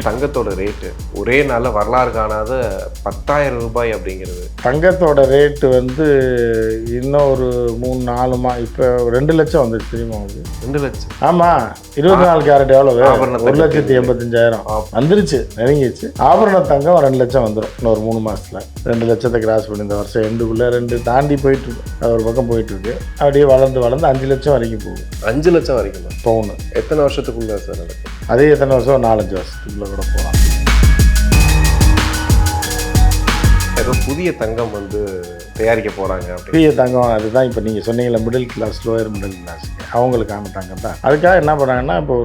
தங்கத்தோட ரேட்டு ஒரே நாளில் வரலாறு காணாத 10,000 ரூபாய் அப்படிங்கிறது. தங்கத்தோட ரேட்டு வந்து இன்னும் ஒரு 3-4 இப்போ 2 லட்சம் வந்துச்சு தெரியுமா உங்களுக்கு? 2 லட்சம்? ஆமாம். 24 கேரட் எவ்வளவு? 1,85,000 வந்துருச்சு, நெருங்கிச்சு. ஆபரண தங்கம் 2 லட்சம் வந்துடும் இன்னொரு 3 மாதத்தில். 2 லட்சத்தை கிராஸ் பண்ணி இந்த வருஷம் எண்டுக்குள்ளே 2 தாண்டி போயிட்டு இருக்கு. அது ஒரு பக்கம் போயிட்டு இருக்கு. அப்படியே வளர்ந்து 5 லட்சம் வரைக்கும் போகும். 5 லட்சம் வரைக்கும் பவுன். எத்தனை வருஷத்துக்குள்ள சார் நடக்கும்? அதே எத்தனை வருஷம்? 4-5 வருஷத்துக்குள்ள கூட போகலாம். ஏதோ புதிய தங்கம் வந்து தயாரிக்க போகிறாங்க. புதிய தங்கம் அதுதான் இப்போ நீங்கள் சொன்னீங்களா, middle class, lower middle class, அவங்களுக்கான தங்கம் தான். அதுக்காக என்ன பண்ணுறாங்கன்னா, இப்போ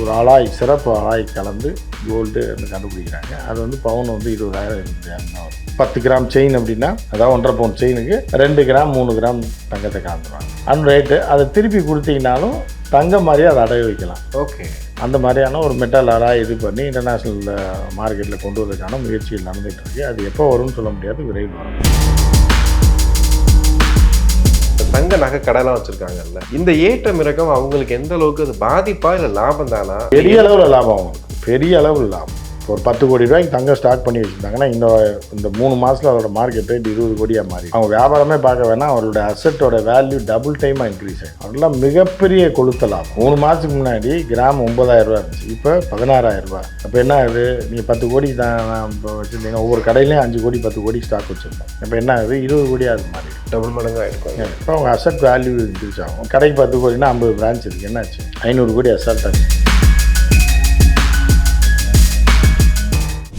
ஒரு அலாய், சிறப்பு அலாய் கலந்து கோல்டு கண்டுபிடிக்கிறாங்க. அது வந்து பவுன் வந்து 20,000 வரும். 10 கிராம் செயின் அப்படின்னா, அதாவது 1.5 பவுன் செயினுக்கு 2 கிராம் 3 கிராம் தங்கத்தை கலந்துருவாங்க. அந்த ரேட்டு அதை திருப்பி கொடுத்தீங்கனாலும் தங்கம் மாதிரியே அதை அடைய வைக்கலாம். ஓகே. அந்த மாதிரியான ஒரு மெட்டல் அலாய் இது பண்ணி இன்டர்நேஷ்னல் மார்க்கெட்டில் கொண்டு வரதுக்கான முயற்சிகள் நடந்துகிட்டு இருக்குது. அது எப்போ வரும்னு சொல்ல முடியாது, விரைவில் வரும். தங்க நகை கடைலாம் வச்சுருக்காங்கல்ல, இந்த ஏற்றம் இறக்கம் அவங்களுக்கு எந்த அளவுக்கு அது பாதிப்பா இல்லை லாபம் தானா? பெரிய அளவில் லாபம் அவங்களுக்கு, பெரிய அளவில் லாபம். ஒரு 10 கோடி ரூபாய்க்கு தங்கம் ஸ்டார்ட் பண்ணி வச்சுருந்தாங்கன்னா இந்த 3 மாதத்தில் அதோட மார்க்கெட் ரேட் 20 கோடியாக மாறி, அவங்க வியாபாரமே பார்க்க வேணாம், அவரோட அசட்டோட வேல்யூ டபுள் டைமாக இன்க்ரீஸ் ஆகும். அதெல்லாம் மிகப்பெரிய கொளுத்தலாம். 3 மாதத்துக்கு முன்னாடி கிராம் 9,000 ரூபா இருந்துச்சு, இப்போ 16,000 ரூபா. அப்போ என்ன ஆகுது? நீங்கள் 10 கோடி தான் இப்போ வச்சுருந்தீங்கன்னா ஒவ்வொரு கடையிலையும் 5 கோடி 10 கோடி ஸ்டாக் வச்சுருந்தோம். இப்போ என்ன ஆகுது? 20 கோடியாக அது மாதிரி டபுள் மடங்காக இருக்கும். இப்போ அவங்க அசட் வேல்யூ இன்க்ரீஸ் ஆகும். கடைக்கு 10 கோடினா 50 பிரான்ச் இருக்குது, என்னாச்சு? 500 கோடி அசட் ஆகுது.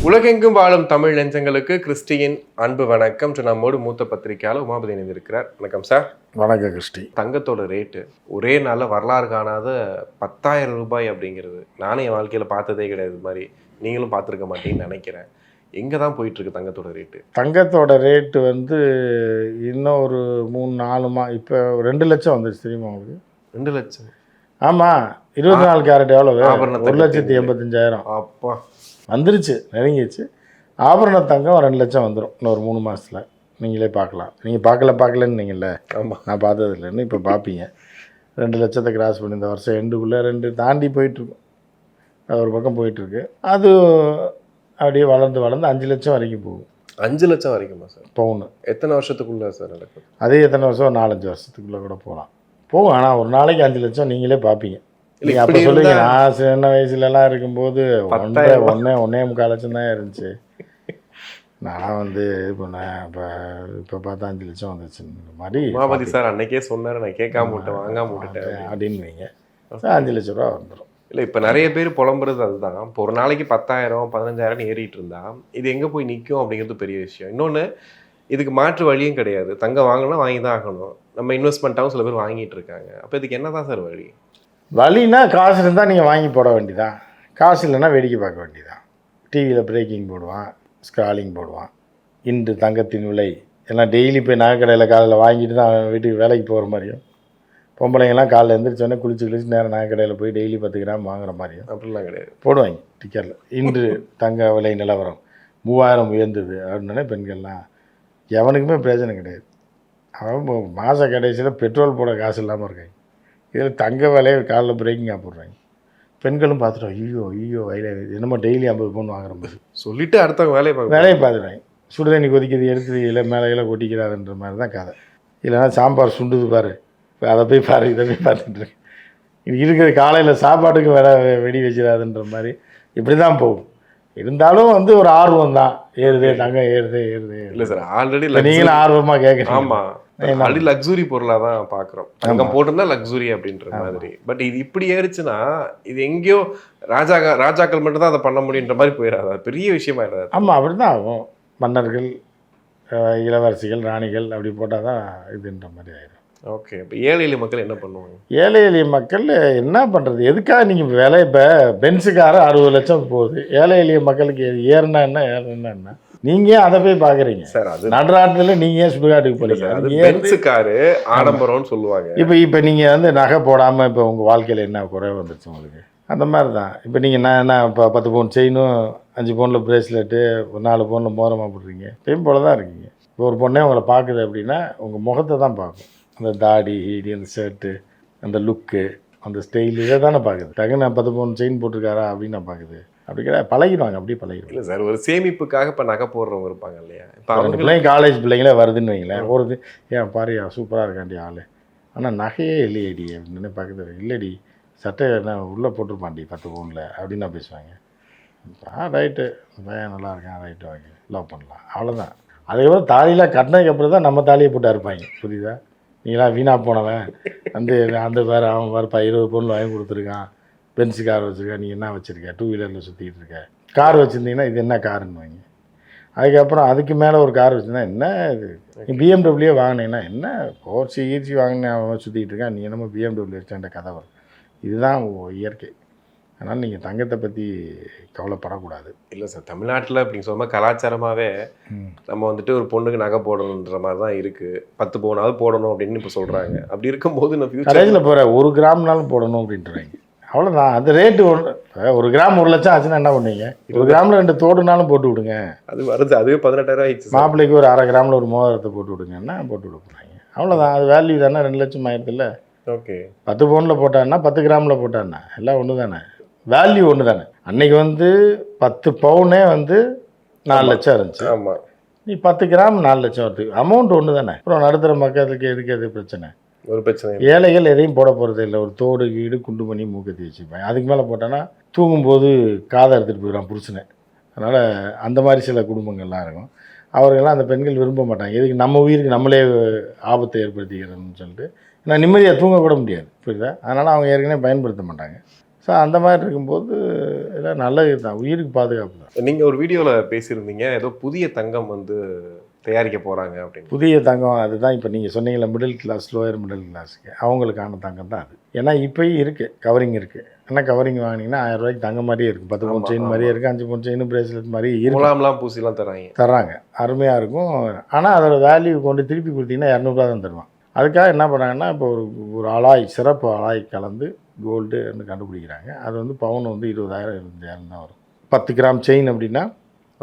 உலகெங்கும் வாழும் தமிழ் நெஞ்சங்களுக்கு கிறிஸ்டியின் அன்பு வணக்கம். நம்மோடு மூத்த பத்திரிகையாளர் உமாபதி இணைந்திருக்கிறார். வணக்கம் சார். வணக்கம் கிறிஸ்டி. தங்கத்தோட ரேட்டு ஒரே நாளில் வரலாறு காணாத 10,000 ரூபாய் அப்படிங்கிறது நானும் என் வாழ்க்கையில் பார்த்ததே கிடையாது. இது மாதிரி நீங்களும் பார்த்துருக்க மாட்டீங்கன்னு நினைக்கிறேன். எங்கே தான் போயிட்டுருக்கு தங்கத்தோட ரேட்டு? தங்கத்தோட ரேட்டு வந்து இன்னும் ஒரு 3-4 இப்போ 2 லட்சம் வந்துருச்சு தெரியுமா உங்களுக்கு? 2 லட்சம்? ஆமாம். 24 கேரட் எவ்வளவு? 1,85,000. அப்பா, வந்துருச்சு, நெருங்கிச்சு. ஆபரண தங்கம் 2 லட்சம் வந்துடும் இன்னொரு 3 மாதத்தில். நீங்களே பார்க்கலாம். நீங்கள் பார்க்கலன்னு நீங்கள்ல. ஆமாம், நான் பார்த்தது இல்லைன்னு இப்போ பார்ப்பீங்க. 2 லட்சத்தை கிராஸ் பண்ணி இந்த வருஷம் எண்டுக்குள்ளே 2 தாண்டி போயிட்டுருக்கும். அது ஒரு பக்கம் போயிட்டுருக்கு. அது அப்படியே வளர்ந்து 5 லட்சம் வரைக்கும் போகும். 5 லட்சம் வரைக்குமா சார்? பவுன். எத்தனை வருஷத்துக்குள்ளே சார் நடக்கும்? அதே எத்தனை வருஷம்? 4-5 வருஷத்துக்குள்ளே கூட போகலாம். போகும். ஆனால் ஒரு நாளைக்கு 5 லட்சம் நீங்களே பார்ப்பீங்க. நீங்கள் அப்போ சொல்லுவீங்க, நான் சின்ன வயசுலலாம் இருக்கும்போது 1.5 லட்சம் தான் இருந்துச்சு, நான் வந்து இது பண்ணேன், இப்போ பார்த்தா 5 லட்சம் வந்துச்சுன்ற மாதிரி. உமாபதி சார் அன்னைக்கே சொன்னார், நான் கேட்காம விட்டேன், வாங்காம விட்டுட்டேன் அப்படின்னு வைங்க. 5 லட்ச ரூபா வந்துடும். இல்லை, இப்போ நிறைய பேர் புலம்புறது அதுதான். இப்போ ஒரு நாளைக்கு 10,000 15,000 ஏறிட்டு இருந்தா இது எங்கே போய் நிற்கும் அப்படிங்கிறது பெரிய விஷயம். இன்னொன்று, இதுக்கு மாற்று வழியும் கிடையாது. தங்கம் வாங்கினா வாங்கி தான் ஆகணும். நம்ம இன்வெஸ்ட்மெண்ட்டாகவும் சில பேர் வாங்கிட்டு இருக்காங்க. அப்போ இதுக்கு என்ன தான் சார் வழி? வழின்னா, காசு இருந்தால் நீங்கள் வாங்கி போட வேண்டியதான், காசு இல்லைன்னா வேடிக்கை பார்க்க வேண்டியதான். டிவியில் பிரேக்கிங் போடுவான், ஸ்க்ராலிங் போடுவான், இன்று தங்கத்தின் விலை எல்லாம் டெய்லி போய் நகைக்கடையில் காலையில் வாங்கிட்டு தான் வீட்டுக்கு வேலைக்கு போகிற மாதிரியும், பொம்பளைங்கெல்லாம் காலையில் எழுந்திரிச்சோடனே குளிச்சு நேரம் நகைக்கடையில் போய் டெய்லி 10 கிராம் வாங்குற மாதிரியும் அப்படிலாம் கிடையாது. போடுவாங்க டிக்கெட்டில். இன்று தங்க விலை நிலவரம் 3000 உயர்ந்தது அப்படின்னே பெண்கள்லாம் எவனுக்குமே பிரயோஜனம் கிடையாது. அவன் மாத கடைசியில் பெட்ரோல் போட காசு இல்லாமல் இருக்காங்க. இதில் தங்க விலையை காலைல பிரேக்கிங்காக போடுறாங்க. பெண்களும் பார்த்துட்டோம், ஐயோ வயலே என்னமோ டெய்லி 50 பவுன் வாங்குற மாதிரி சொல்லிவிட்டு அடுத்தவங்க வேலையை பார்த்துட்டாங்க. சுடுதண்ணி கொதிக்கிறது எடுத்து இல்லை மேலே கொட்டிக்கிறாதுன்ற மாதிரி தான் கதை. இல்லைன்னா சாம்பார் சுண்டுது பாரு, அதை போய் பாரு, இதை போய் பார்த்துட்டுருக்கு. இது இருக்கிற காலையில் சாப்பாட்டுக்கு வெடி வச்சிடாதுன்ற மாதிரி இப்படி தான் போகும். இருந்தாலும் வந்து ஒரு ஆர்வம் தான், ஏறுதே தங்கம் ஏறுதே. இல்லை சார், ஆல்ரெடி நீங்களும் ஆர்வமாக கேட்குறீங்க. ஆமாம், ஆல்ரெடி லக்ஸுரி பொருளாக தான் பார்க்குறோம். தங்கம் போட்டிருந்தா லக்ஸுரி அப்படின்ற மாதிரி. பட் இது இப்படி ஏறிச்சுன்னா இது எங்கேயோ ராஜாக்கள் மட்டும் தான் அதை பண்ண முடியுன்ற மாதிரி போயிடாது. அது பெரிய விஷயமா இடாது. ஆமாம், அப்படி தான் ஆகும். மன்னர்கள், இளவரசிகள், ராணிகள் அப்படி போட்டால் தான் இதுன்ற மாதிரி ஆயிடும். ஓகே. இப்போ ஏழை எளிய மக்கள் என்ன பண்ணுவாங்க? ஏழை எளிய மக்கள் என்ன பண்ணுறது? எதுக்காக நீங்கள் விலை இப்போ பென்ஸுக்கார 60 லட்சம் போகுது, ஏழை எளிய மக்களுக்கு ஏறினா என்ன ஏறினா என்ன? நீங்கள் அதை போய் பார்க்குறீங்க சார். அது நடுராட்டில் நீங்கள் ஏன் சுடுகாட்டுக்கு போகிறீங்க? பென்ஸுக்காரு ஆடம்பரம்னு சொல்லுவாங்க. இப்போ நீங்கள் வந்து நகை போடாமல் இப்போ உங்கள் வாழ்க்கையில் என்ன குறைவு வந்துருச்சு உங்களுக்கு? அந்த மாதிரி தான். இப்போ நீங்கள் என்ன இப்போ 10 பவுன் செயினும் 5 பவுனில் ப்ரேஸ்லெட்டு 4 பவுனில் மோதிரமாக போடுறீங்க. எப்பயும் போல தான் இருக்கீங்க. இப்போ ஒரு பொண்ணே உங்களை பார்க்குது அப்படின்னா உங்கள் முகத்தை தான் பார்க்கும். அந்த தாடி, அந்த ஷர்ட்டு, அந்த லுக்கு, அந்த ஸ்டைல் இதை தானே பார்க்குது. டக்குன்னு 10 பவுன் செயின் போட்டிருக்காரா அப்படின்னு நான் பார்க்குது. அப்படி கிடையாது, பழகிடுவாங்க, அப்படியே பழகிடுவாங்க. இல்லை சார், ஒரு சேமிப்புக்காக இப்போ நகை போடுறவங்க இருப்பாங்க இல்லையா? இப்போ 2 பிள்ளைங்க காலேஜ் பிள்ளைங்களே வருதுன்னு வைங்களேன், ஒரு ஏன் பாரியா சூப்பராக இருக்காண்டி ஆள், ஆனால் நகையே இல்லையேடி அப்படின்னு பார்க்குறது. இல்லைடி சட்டை என்ன உள்ளே போட்டிருப்பாண்டி 10 பவுனில் அப்படின்னு நான் பேசுவாங்க. ரைட்டு பையன் நல்லா இருக்கான், ரைட்டு வாங்கி லவ் பண்ணலாம், அவ்வளோதான். அதுக்கப்புறம் தாலியெலாம் கட்டினதுக்கு அப்புறம் தான் நம்ம தாலியை போட்டு இருப்பாங்க. புரியுதா? நீங்களாம் வீணாக போனவன் அந்த வேறு அவன் வேறுப்பா 20 பவுன் வாங்கி கொடுத்துருக்கான், பென்ஸு கார் வச்சுருக்கேன், நீ என்ன வச்சுருக்க, 2 வீலரில் சுற்றிக்கிட்டு இருக்க, கார் வச்சுருந்தீங்கன்னா இது என்ன காருன்னு வாங்கி. அதுக்கப்புறம் அதுக்கு மேலே ஒரு கார் வச்சுருந்தா என்ன இது, நீ பிஎம்டபிள்யூ வாங்கினீங்கன்னா என்ன போர்ச்சி ஈர்ச்சி வாங்கினேன் அவன் சுற்றிக்கிட்டு இருக்கான், நீ என்னமோ பிஎம்டபிள்யூ வச்சுட்ட கதை வரும். இதுதான் இயற்கை. அதனால் நீங்கள் தங்கத்தை பற்றி கவலைப்படக்கூடாது. இல்லை சார், தமிழ்நாட்டில் அப்படிங்க சொன்னால் கலாச்சாரமாகவே நம்ம வந்துட்டு ஒரு பொண்ணுக்கு நகை போடணுன்ற மாதிரி தான் இருக்குது. 10 பவுனாவது போடணும் அப்படின்னு இப்போ சொல்கிறாங்க. அப்படி இருக்கும்போது நான் கடைசியில் போகிற 1 கிராம்னாலும் போடணும் அப்படின்ட்டுறாங்க. அவ்வளோதான். அந்த ரேட்டு 1 கிராம் 1 லட்சம் ஆச்சுன்னா என்ன பண்ணுவீங்க? 1 கிராமில் 2 தோடுனாலும் போட்டு விடுங்க. அது வருது, அதுவே 18,000 ஆயிடுச்சு. மாப்பிள்ளைக்கு ஒரு 1/2 கிராமில் ஒரு மோதிரத்தை போட்டு விடுங்கன்னா போட்டு விட போகிறாங்க. அவ்வளோதான். அது வேல்யூ தானே, 2 லட்சம் ஆயிடுதுல்ல. ஓகே, 10 பவுனில் போட்டான்னா 10 கிராமில் போட்டான்னா எல்லாம் ஒன்று தானே, வேல்யூ ஒன்று தானே. அன்னைக்கு 10 பவுனே 4 லட்சம் இருந்துச்சு. ஆமாம், நீ 10 கிராம் 4 லட்சம் வருது, அமௌண்ட் ஒன்று தானே. அப்புறம் நடுத்தர மக்களுக்கு எதுக்கு எது பிரச்சனை? ஒரு பிரச்சனை. ஏழைகள் எதையும் போட போகிறது இல்லை. ஒரு தோடு கீடு குண்டு பண்ணி மூக்கத்தி வச்சுப்பாங்க. அதுக்கு மேலே போட்டான்னா தூங்கும்போது காதை எடுத்துகிட்டு போயிடுவான் புருஷனை. அதனால் அந்த மாதிரி சில குடும்பங்கள்லாம் இருக்கும். அவர்கள்லாம் அந்த பெண்கள் விரும்ப மாட்டாங்க. எதுக்கு நம்ம உயிருக்கு நம்மளே ஆபத்தை ஏற்படுத்திக்கிறதுன்னு சொல்லிட்டு, ஏன்னா நிம்மதியாக தூங்கக்கூட முடியாது. புரியுதா? அதனால் அவங்க ஏற்கனவே பயன்படுத்த மாட்டாங்க. ஸோ அந்த மாதிரி இருக்கும்போது எல்லாம் நல்லது தான், உயிருக்கு பாதுகாப்பு தான். நீங்கள் ஒரு வீடியோவில் பேசியிருந்தீங்க, ஏதோ புதிய தங்கம் தயாரிக்க போகிறாங்க அப்படின்னு. புதிய தங்கம் அதுதான் இப்போ நீங்கள் சொன்னீங்களா, மிடில் கிளாஸ் லோயர் மிடில் கிளாஸுக்கு அவங்களுக்கான தங்கம் தான் அது. ஏன்னா இப்போயும் இருக்குது, கவரிங் இருக்குது. ஏன்னா கவரிங் வாங்கினீங்கன்னா 1000 ரூபாய்க்கு தங்கம் மாதிரியே இருக்குது. 10 பவுன் செயின் மாதிரியே இருக்குது, 5 பவுன் செயின் பிரேஸ்லெட் மாதிரி முலாம்லாம் பூசிலாம் தராங்க. அருமையாக இருக்கும். ஆனால் அதோட வேல்யூ கொண்டு திருப்பி கொடுத்தீங்கன்னா 200 தான் தருவான். அதுக்காக என்ன பண்ணாங்கன்னா, இப்போ ஒரு அலாய், சிறப்பு அலாய் கலந்து கோல்டுன்னு கண்டுபிடிக்கிறாங்க. அது பவுன் 20,000 25,000 தான் வரும். 10 கிராம் செயின் அப்படின்னா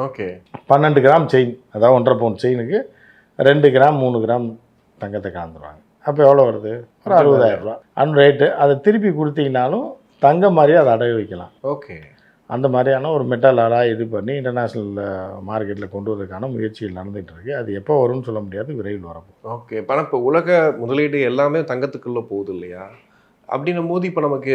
ஓகே, 12 கிராம் செயின், அதாவது 1.5 பவுன் செயினுக்கு 2 கிராம் 3 கிராம் தங்கத்தை கலந்துருவாங்க. அப்போ எவ்வளோ வருது? ஒரு 60,000 ரூபா அந்த ரேட்டு. அதை திருப்பி கொடுத்தீங்கனாலும் தங்கம் மாதிரியே அதை அடகு வைக்கலாம். ஓகே, அந்த மாதிரியான ஒரு மெட்டல் அலாய் இது பண்ணி இன்டர்நேஷ்னல் மார்க்கெட்டில் கொண்டு வரதுக்கான முயற்சிகள் நடந்துகிட்டு இருக்குது. அது எப்போ வரும்னு சொல்ல முடியாது, விரைவில் வரும். ஓகே. ஆனால் இப்போ உலக முதலீடு எல்லாமே தங்கத்துக்குள்ளே போகுது இல்லையா? அப்படின்னும் போது இப்போ நமக்கு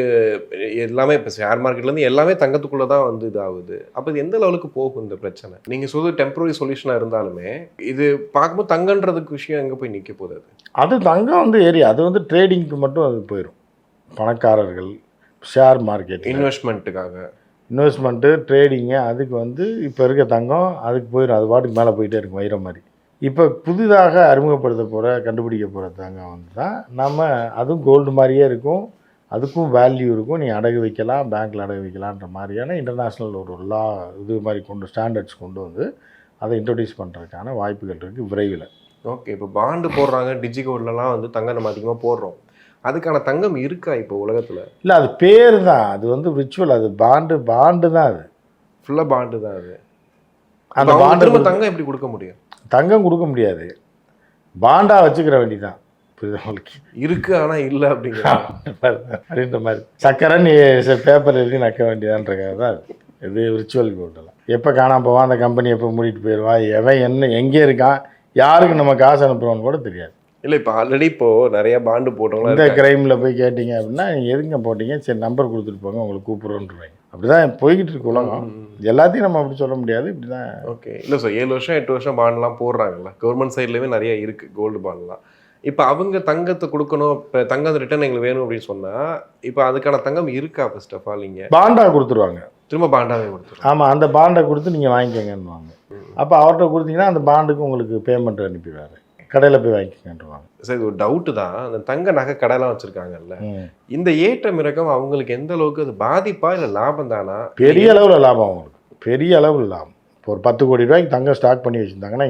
எல்லாமே இப்போ ஷேர் மார்க்கெட்லேருந்து எல்லாமே தங்கத்துக்குள்ளே தான் இதாகுது. அப்போ இது எந்த லெவலுக்கு போகும் இந்த பிரச்சனை? நீங்கள் சொல்வது டெம்பரரி சொல்யூஷனாக இருந்தாலுமே இது பார்க்கும்போது தங்கன்றதுக்கு விஷயம் எங்கே போய் நிற்க போகுது? அது தங்கம் ஏரியா, அது ட்ரேடிங்க்கு மட்டும் அது போயிடும். பணக்காரர்கள் ஷேர் மார்க்கெட் இன்வெஸ்ட்மெண்ட்டு ட்ரேடிங்கு அதுக்கு இப்போ இருக்க தங்கம் அதுக்கு போயிடும். அது பாட்டுக்கு மேலே போயிட்டே இருக்கும், வைரம் மாதிரி. இப்போ புதிதாக அறிமுகப்படுத்த போகிற கண்டுபிடிக்க போகிற தங்கம் தான் நம்ம, அதுவும் கோல்டு மாதிரியே இருக்கும், அதுக்கும் வேல்யூ இருக்கும். நீ அடகு வைக்கலாம், பேங்க்கில் அடகு வைக்கலான்ற மாதிரியான இன்டர்நேஷ்னல் ஒரு லா இது மாதிரி ஸ்டாண்டர்ட்ஸ் கொண்டு அதை இன்ட்ரடியூஸ் பண்ணுறதுக்கான வாய்ப்புகள் இருக்குது விரைவில். ஓகே. இப்போ பாண்டு போடுறாங்க, டிஜிகோல்டெலாம் தங்கம் நம்ம அதிகமாக போடுறோம். அதுக்கான தங்கம் இருக்கா இப்போ உலகத்தில்? இல்லை, அது பேர் தான், அது ரிச்சுவல், அது பாண்டு தான், அது ஃபுல்லாக பாண்டு தான். அது அந்த பாண்டு தங்கம் எப்படி கொடுக்க முடியும்? தங்கம் கொடுக்க முடியாது, பாண்டாக வச்சுக்கிற வேண்டிதான். புரியுது உங்களுக்கு? இருக்குது ஆனால் இல்லை அப்படின்ற மாதிரி சக்கரை நீ பேப்பர் எழுதி நக்க வேண்டியதான்றக்காக தான் இது ரிச்சுவல் கோல்டெல்லாம். எப்போ காணாமல் போவான், அந்த கம்பெனி எப்போ மூடிட்டு போயிடுவா, எவன் எங்கே இருக்கான், யாருக்கு நம்ம காசு அனுப்புகிறோன்னு கூட தெரியாது. இல்லை, இப்போ ஆல்ரெடி இப்போது நிறையா பாண்டு போட்டவங்க இந்த கிரைமில் போய் கேட்டிங்க அப்படின்னா, நீங்கள் எதுங்க போட்டிங்க, சரி நம்பர் கொடுத்துட்டு போங்க உங்களுக்கு கூப்பிட்றோன்றாங்க. அப்படி தான் போய்கிட்டு இருக்கு உலகம். எல்லாத்தையும் நம்ம அப்படி சொல்ல முடியாது, இப்படி தான். ஓகே. இல்லை சார், 7 வருஷம் 8 வருஷம் பாண்டெலாம் போடுறாங்கல்ல, கவர்மெண்ட் சைட்லேயுமே நிறைய இருக்குது கோல்டு பாண்டெலாம். இப்போ அவங்க தங்கத்தை கொடுக்கணும், இப்போ தங்கம் ரிட்டர்ன் எங்களுக்கு வேணும் அப்படின்னு சொன்னால் இப்போ அதுக்கான தங்கம் இருக்கா? ஃபர்ஸ்ட் ஆஃப் ஆல் இங்கே பாண்டாக கொடுத்துருவாங்க, திரும்ப பாண்டாகவே கொடுத்துருவாங்க. ஆமாம், அந்த பாண்டை கொடுத்து நீங்கள் வாங்கிக்கங்கன்னுவாங்க. அப்போ அவர்கிட்ட கொடுத்தீங்கன்னா அந்த பாண்டுக்கு உங்களுக்கு பேமெண்ட் அனுப்பிடுவாரு, கடையில் போய் வாங்கிக்கங்கன்றுவாங்க. சார், இது ஒரு டவுட்டு தான். அந்த தங்க நகை கடையெல்லாம் வச்சுருக்காங்கல்ல, இந்த ஏற்றம் இறக்கம் அவங்களுக்கு எந்த அளவுக்கு அது பாதிப்பா இல்லை லாபம் தானா? பெரிய அளவில் லாபம் அவங்களுக்கு, பெரிய அளவில் லாபம். இப்போ ஒரு 10 கோடி ரூபாய்க்கு தங்கம் ஸ்டாக் பண்ணி வச்சுருந்தாங்கன்னா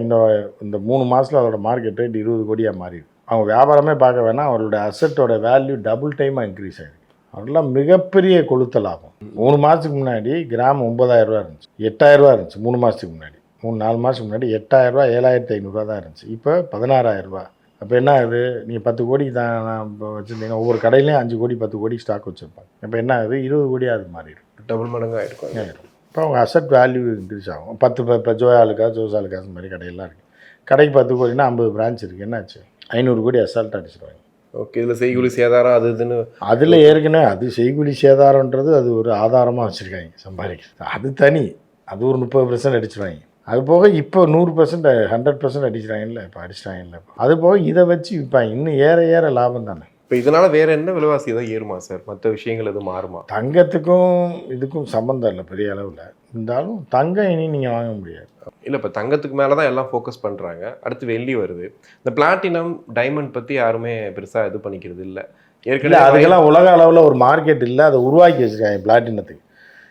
இந்த 3 மாதத்தில் அதோட மார்க்கெட் ரேட் 20 கோடியாக மாறிடுது. அவங்க வியாபாரமே பார்க்க வேணாம், அவரோட அசட்டோட வேல்யூ டபுள் டைமாக இன்க்ரீஸ் ஆகிருக்கு. அவரெல்லாம் மிகப்பெரிய கொளுத்த லாபம். 3 மாதத்துக்கு முன்னாடி கிராம் 9,000 ரூபா இருந்துச்சு, 8,000 ரூபா இருந்துச்சு. 3 மாதத்துக்கு முன்னாடி, 3-4 மாதத்துக்கு முன்னாடி 8,000 ரூபா 7,500 ரூபா தான் இருந்துச்சு. இப்போ 16,000 ரூபா. அப்போ என்ன ஆகுது, நீங்கள் 10 கோடிக்கு தான் நான் இப்போ வச்சுருந்தீங்கன்னா ஒவ்வொரு கடையிலையும் 5 கோடி 10 கோடி ஸ்டாக் வச்சுருப்பாங்க. இப்போ என்ன ஆகுது, 20 கோடியாக அது மாறிடும், டபுள் மடங்காக இருக்கும். இப்போ அவங்க அசட் வேல்யூ இன்க்ரீஸ் ஆகும். 10 இப்போ ஜோயாலுக்கா ஜோசாலுக்கா அந்த மாதிரி கடையெல்லாம் இருக்குது. கடைக்கு 10 கோடினா 50 பிரான்ச் இருக்குது, என்னாச்சு 500 கோடி அசால்ட்டாக அடிச்சிடுவாங்க. ஓகே, இதில் செய்கூலி சேதாரம் அது இதுன்னு அதில் ஏற்கனவே அது செய்கூலி சேதாரன்றது அது ஒரு ஆதாரமாக வச்சுருக்காங்க சம்பாதிக்கிறது, அது தனி, அது ஒரு 30% அடிச்சிடுவாங்க. அது போக இப்போ 100% 100% அடிச்சிட்டாங்கல்ல, இப்போ அடிச்சிட்டாங்கல்ல. அது போக இதை வச்சு விற்பாங்க, இன்னும் ஏற ஏற லாபம் தானே. இப்போ இதனால் வேறு என்ன விலைவாசி ஏதாவது ஏறுமா சார்? மற்ற விஷயங்கள் எதுவும் மாறுமா? தங்கத்துக்கும் இதுக்கும் சம்மந்தம் இல்லை பெரிய அளவில், இருந்தாலும் தங்கம் இனி நீங்கள் வாங்க முடியாது. இல்லை, இப்போ தங்கத்துக்கு மேலே தான் எல்லாம் ஃபோக்கஸ் பண்ணுறாங்க. அடுத்து வெள்ளி வருது. இந்த பிளாட்டினம் டைமண்ட் பற்றி யாருமே பெருசாக இது பண்ணிக்கிறது இல்லை. ஏற்கனவே அதுக்கெல்லாம் உலக அளவில் ஒரு மார்க்கெட் இல்லை, அதை உருவாக்கி வச்சுருக்காங்க பிளாட்டினத்துக்கு.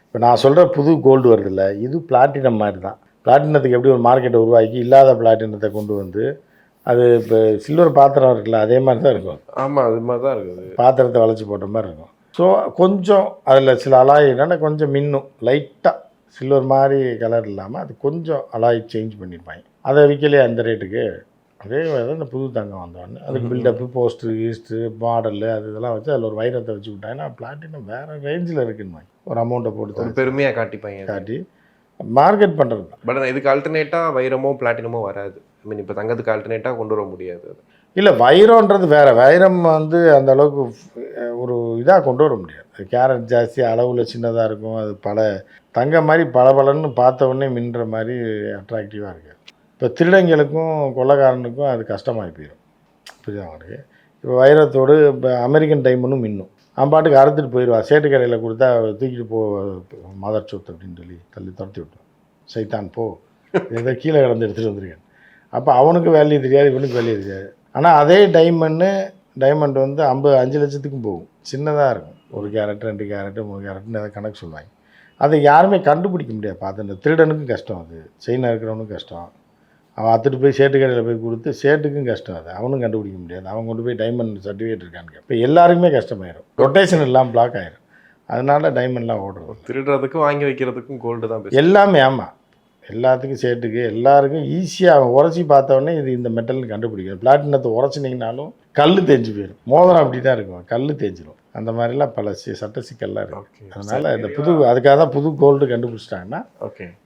இப்போ நான் சொல்கிற புது கோல்டு வருது இல்லை, இது பிளாட்டினம் மாதிரி தான். பிளாட்டினத்துக்கு எப்படி ஒரு மார்க்கெட்டை உருவாக்கி இல்லாத பிளாட்டினத்தை கொண்டு வந்து, அது இப்போ சில்வர் பாத்திரம் இருக்குல்ல, அதே மாதிரி தான் இருக்கும். ஆமாம், அது மாதிரி தான் இருக்குது. பாத்திரத்தை வளைச்சி போட்ட மாதிரி இருக்கும். ஸோ கொஞ்சம் அதில் சில அலாய் என்னென்னா கொஞ்சம் மின்னும் லைட்டாக, சில்வர் மாதிரி கலர் இல்லாமல் அது கொஞ்சம் அலாய் சேஞ்ச் பண்ணியிருப்பாங்க. அதை விற்கலையே அந்த ரேட்டுக்கு. அதே மாதிரி இந்த புது தங்கம் வந்தோடனே அதுக்கு பில்டப்பு, போஸ்ட்ரு, ஈஸ்ட்டு, மாடலு அது இதெல்லாம் வச்சு அதில் ஒரு வைரத்தை வச்சு விட்டாங்கன்னா பிளாட்டினம் வேறு ரேஞ்சில் இருக்குன்னு ஒரு அமௌண்ட்டை போட்டு ஒரு பெருமையாக காட்டிப்பாங்க, காட்டி மார்க்கெட் பண்ணுறது தான். பட் இதுக்கு ஆல்டர்னேட்டாக வைரமோ பிளாட்டினமோ வராது. ஐ மீன் இப்போ தங்கத்துக்கு ஆல்டர்னேட்டாக கொண்டு வர முடியாது. இல்லை, வைரம்ன்றது வேறு. வைரம் வந்து அந்த அளவுக்கு ஒரு இதாக கொண்டு வர முடியாது. கேரட் ஜாஸ்தி, அளவில் சின்னதாக இருக்கும். அது பல தங்கம் மாதிரி பளபளன்னு பார்த்த உடனே மின்ற மாதிரி அட்ராக்டிவாக இருக்குது. இப்போ திருடங்களுக்கும் கொள்ளைக்காரனுக்கும் அது கஷ்டமாகி போயிடும். புரியுதா அவனுக்கு? இப்போ வைரத்தோடு இப்போ அமெரிக்கன் டைமண்டும் மின்னும். அவன் பாட்டுக்கு அறுத்துட்டு போயிடுவான். சேட்டு கடையில் கொடுத்தா தூக்கிட்டு போ மதர் சொத்து அப்படின்னு சொல்லி தள்ளி துரத்தி விட்டுருவான். சைத்தான் போ, ஏதோ கீழே கிடந்து எடுத்துகிட்டு வந்திருக்கேன். அப்போ அவனுக்கு வேல்யூ தெரியாது, இவனுக்கு வேல்யூ தெரியாது. ஆனால் அதே டைமண்ட் வந்து 5 லட்சத்துக்கும் போகும். சின்னதாக இருக்கும், 1 கேரட் 2 கேரட் 3 கேரட்னு அதை கணக்கு சொல்லுவாங்க. அதை யாருமே கண்டுபிடிக்க முடியாது. பார்த்து இந்த திருடனுக்கும் கஷ்டம், அது செயினாக இருக்கிறவனுக்கும் கஷ்டம். அவன் அத்துட்டு போய் சேட்டு கடையில் போய் கொடுத்து சேட்டுக்கும் கஷ்டம், அது அவனும் கண்டுபிடிக்க முடியாது. அவன் கொண்டு போய் டைமண்ட் சர்டிஃபிகேட் இருக்கான்னு. இப்போ எல்லாருக்குமே கஷ்டமாயிடும், ரொட்டேஷன் எல்லாம் பிளாக் ஆயிரும். அதனால டைமண்ட்லாம் ஓடுறது. திருடுறதுக்கும் வாங்கி வைக்கிறதுக்கும் கோல்டு தான் எல்லாமே. ஆமாம், எல்லாத்துக்கும் சேட்டுக்கு எல்லாருக்கும் ஈஸியாக அவன் உரைச்சி பார்த்தவொடனே இது இந்த மெட்டல்னு கண்டுபிடிக்கும். பிளாட்டினத்தை உரைச்சினிங்கனாலும் கல் தேஞ்சு போயிடும். மோதிரம் அப்படி தான் இருக்கும், கல் தேஞ்சிடும். அந்த மாதிரிலாம் பல சட்ட சிக்கல்லாம் இருக்குது. அதனால் இந்த அதுக்காக தான் புது கோல்டு கண்டுபிடிச்சிட்டாங்கன்னா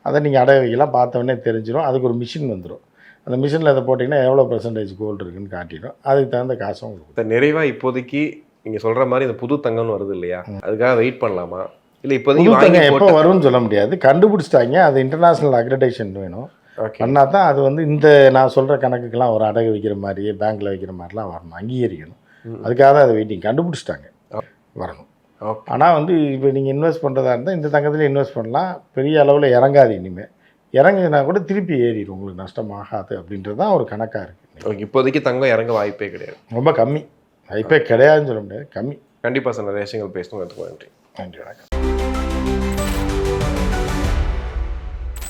அதை நீங்கள் அடைய வைக்கலாம். பார்த்தவொடனே தெரிஞ்சிடும். அதுக்கு ஒரு மிஷின் வந்துடும். அந்த மிஷினில் அதை போட்டிங்கன்னா எவ்வளோ % கோல்டு இருக்குன்னு காட்டிடும். அதுக்கு தகுந்த காசும் உங்களுக்கு. நிறைவாக இப்போதைக்கு நீங்கள் சொல்கிற மாதிரி இந்த புது தங்கம்னு வருது இல்லையா, அதுக்காக வெயிட் பண்ணலாமா? இல்லை இப்போதைக்கு எப்போ வரும்னு சொல்ல முடியாது. கண்டுபிடிச்சிட்டாங்க, அது இன்டர்நேஷ்னல் அக்ரெடேஷன் வேணும். பண்ணால் தான் அது வந்து இந்த நான் சொல்கிற கணக்குக்கெல்லாம் ஒரு அடகு வைக்கிற மாதிரியே பேங்க்கில் வைக்கிற மாதிரிலாம் வரணும், அங்கீகரிக்கணும். அதுக்காக தான் அதை வெயிட்டிங். கண்டுபிடிச்சிட்டாங்க, வரணும். ஆனால் வந்து இப்போ நீங்கள் இன்வெஸ்ட் பண்ணுறதா இருந்தால் இந்த தங்கத்தில் இன்வெஸ்ட் பண்ணலாம். பெரிய அளவில் இறங்காது. இனிமேல் இறங்குனா கூட திருப்பி ஏறிடும், உங்களுக்கு நஷ்டமாகாது அப்படின்றது தான் ஒரு கணக்காக இருக்குது. இப்போதைக்கு தங்கம் இறங்க வாய்ப்பே கிடையாது, ரொம்ப கம்மி. வாய்ப்பே கிடையாதுன்னு சொல்ல முடியாது, கம்மி. கண்டிப்பாக சார், நிறைய விஷயங்கள் பேசணும். நன்றி. நன்றி, வணக்கம்.